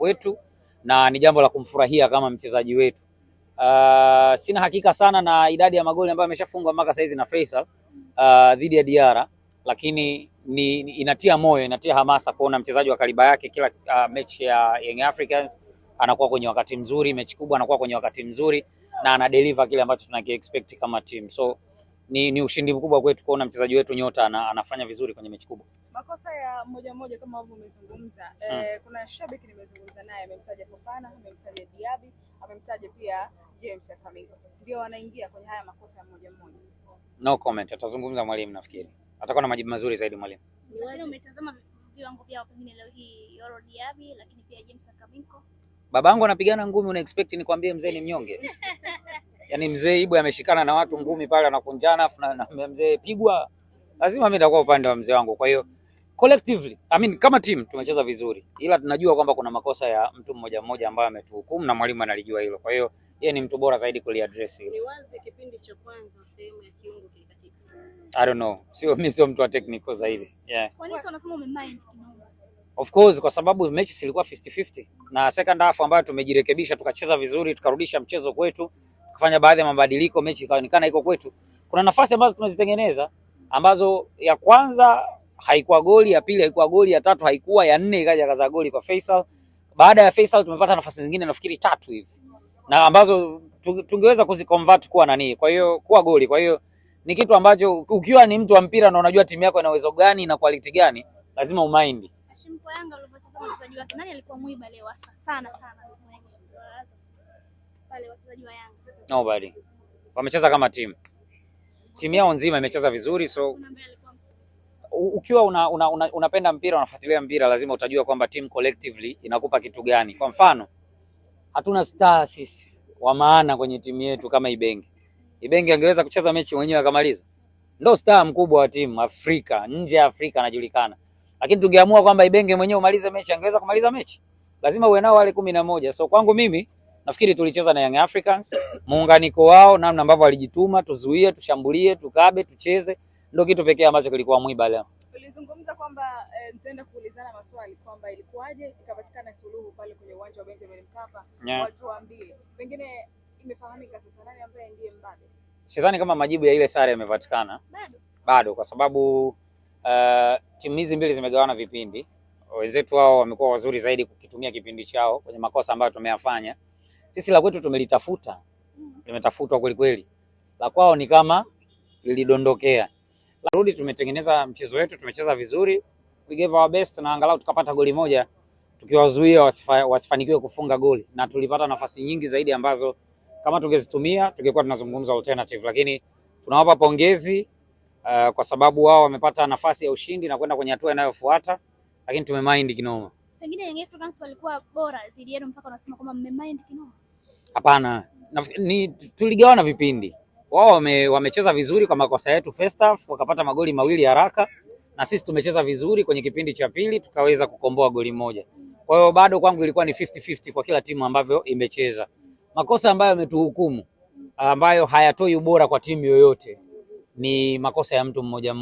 kwetu na ni jambo la kumfurahia kama mchezaji wetu. Sina hakika sana na idadi ya magoli ambayo ameshafungwa mpaka saizi na Faisal dhidi ya Diarra, lakini inatia moyo, inatia hamasa kuona mchezaji wa kaliba yake kila mechi ya Young Africans anakuwa kwenye wakati mzuri, mechi kubwa anakuwa kwenye wakati mzuri na ana deliver kile ambacho tunakiexpect kama team. So ni ushindi mkubwa kwetu kuona mchezaji wetu nyota anafanya vizuri kwenye mechi kubwa. Makosa ya moja kama ambavyo umezungumza, kuna shabiki nimezungumza naye amemtaja Fofana, amemtaja Diaby, amemtaja pia James Akamingo. Ndio wanaingia kwenye haya makosa ya moja. No comment, atazungumza mwalimu, nafikiri atakuwa na majibu mazuri zaidi mwalimu. Lakini umetazama viwango vyao pengine leo hii Yoro Diaby lakini pia James Akamingo. Babangu anapigana ngumi, una expect nikwambie mzee ni mnyonge? Yaani mzee Ibwe ameshikana na watu ngumi pale anakunjana na mzee pigwa, lazima mimi nitakuwa upande wa mzee wangu. Kwa hiyo collectively, kama team tumecheza vizuri, ila tunajua kwamba kuna makosa ya mtu mmoja ambaye ametuhukumu na mwalimu analijua hilo. Kwa hiyo yeye ni mtu bora zaidi kuliaddress hilo. Ni wazi kipindi cha kwanza sehemu ya kiungo kilikatika. I don't know. Mimi sio mtu wa technical zaidi. Yeah. Kwa nini unasema umemind kidogo? Of course, kwa sababu mechi zilikuwa 50-50 na second half ambayo tumejirekebisha tukacheza vizuri, tukarudisha mchezo kwetu, kufanya baadhi ya mabadiliko, mechi ikaonekana iko kwetu. Kuna nafasi ambazo tumezitengeneza ambazo ya kwanza haikuwa goli, ya pili haikuwa goli, ya tatu haikuwa, ya nne ikaja kaza goli kwa Faisal. Baada ya Faisal tumepata nafasi zingine nafikiri 3 hivi, na ambazo tungeweza kuziconvert kuwa nani, kwa hiyo kuwa goli. Kwa hiyo ni kitu ambacho ukiwa ni mtu wa mpira na unajua timu yako ina uwezo gani na quality gani, lazima umind. Kwa Yanga walipotazama wachezaji wake, nani alikuwa mwiba leo sana pale wachezaji wa Yanga? Nobody. Wamecheza kama timu yao nzima imecheza vizuri, so ukiwa unapenda mpira, unafuatilia mpira, lazima utajua kwamba team collectively inakupa kitu gani. Kwa mfano, hatuna star sisi wa maana kwenye timu yetu kama Ibenge. Ibenge angeweza kucheza mechi mwenyewe akamaliza. Ndio star mkubwa wa timu Afrika, nje ya Afrika anajulikana. Lakini tungeamua kwamba Ibenge mwenyewe umalize mechi, angeweza kumaliza mechi? Lazima uwe nao wale 11. So kwangu mimi nafikiri tulicheza na Young Africans, muunganiko wao, namna ambavyo walijituma, tuzuie, tushambulie, tukabe, tucheze, ndio kitu pekee ambacho kilikuwa mwiba leo. Ulizungumza kwamba mtaenda kuulizana maswali kwamba ilikuwaje ikapatikana suluhu pale kwenye uwanja wa Benjamin Mkapa. Watu waambie, pengine imefahamika sasa nani ambaye ndiye mbabe? Sidhani kama majibu ya ile sare yamepatikana. Bado kwa sababu timu hizi mbili zimegawana vipindi. Wenzetu wao wamekuwa wazuri zaidi kukitumia kipindi chao kwenye makosa ambayo tumeyafanya. Sisi la kwetu tumelitafuta. Limetafutwa kweli kweli. La kwao ni kama lilidondokea. Rudi tumetengeneza mchezo wetu, tumecheza vizuri. We gave our best na angalau tukapata goli moja tukiwazuia wasifanikiwe kufunga goli, na tulipata nafasi nyingi zaidi ambazo kama tungezitumia tungekuwa tunazungumza alternative, lakini tunawapa pongezi kwa sababu wao wamepata nafasi ya ushindi na kwenda kwenye hatua inayofuata, lakini tumemind kinoma. Pengine Young Africans walikuwa bora dhidi yenu mpaka unasema kwamba mmemind kinoma? Hapana, tuligawana vipindi. Wao wamecheza vizuri kwa makosa yetu first half, wakapata magoli mawili haraka, na sisi tumecheza vizuri kwenye kipindi cha pili tukaweza kukomboa goli moja. Kwa hiyo bado kwangu ilikuwa ni 50-50 kwa kila timu ambavyo imecheza. Makosa ambayo yametuhukumu ambayo hayatoi ubora kwa timu yoyote ni makosa ya mtu mmoja.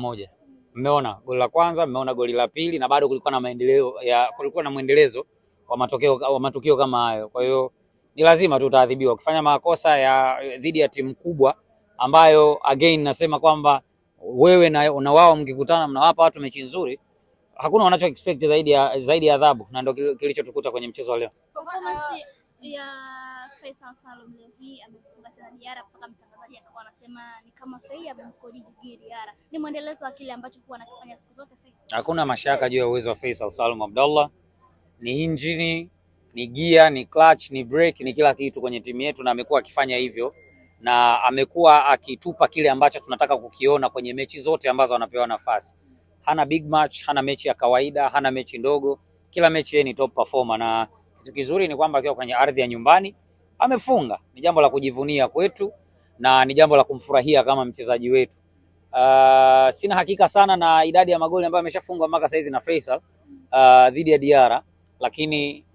Mmeona goli la kwanza, mmeona goli la pili, na bado kulikuwa na mwendelezo wa matukio kama hayo. Kwa hiyo ni lazima tutaadhibiwa ukifanya makosa ya dhidi ya timu kubwa ambayo again nasema kwamba wewe na wao mkikutana mnawapa watu mechi nzuri, hakuna wanacho expect zaidi ya adhabu, na ndio kilichotukuta kwenye mchezo wa leo. Performance ya Faisal Salum leo hii amefunga tena Diarra, mpaka mtangazaji akawa anasema ni kama Fei amemkodi Diarra. Ni mwendelezo wa kile ambacho huwa anakifanya siku zote Fei. Hakuna mashaka juu ya uwezo wa Faisal Salum Abdallah. Ni injini, ni gear, ni clutch, ni brake, ni kila kitu kwenye timu yetu, na amekuwa akifanya hivyo na amekuwa akitupa kile ambacho tunataka kukiona kwenye mechi zote ambazo anapewa nafasi. Hana big match, hana mechi ya kawaida, hana mechi ndogo. Kila mechi yeye ni top performer, na kitu kizuri ni kwamba akiwa kwenye ardhi ya nyumbani amefunga. Ni jambo la kujivunia kwetu na ni jambo la kumfurahia kama mchezaji wetu. Sina hakika sana na idadi ya magoli ambayo ameshafungwa mpaka saizi na Faisal dhidi ya Diarra, lakini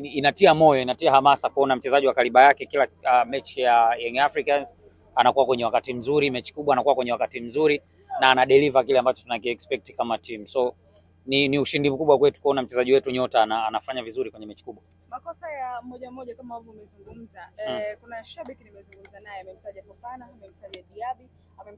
inatia moyo, inatia hamasa kuona mchezaji wa kaliba yake kila mechi ya Young Africans anakuwa kwenye wakati mzuri, mechi kubwa anakuwa kwenye wakati mzuri na ana deliver kile ambacho tunakiexpect kama team. So ni ushindi mkubwa kwetu kuona mchezaji wetu nyota anafanya vizuri kwenye mechi kubwa. Makosa ya moja kama ambavyo umezungumza, kuna shabiki nimezungumza naye amemtaja Fofana, amemtaja Diaby, amemtaja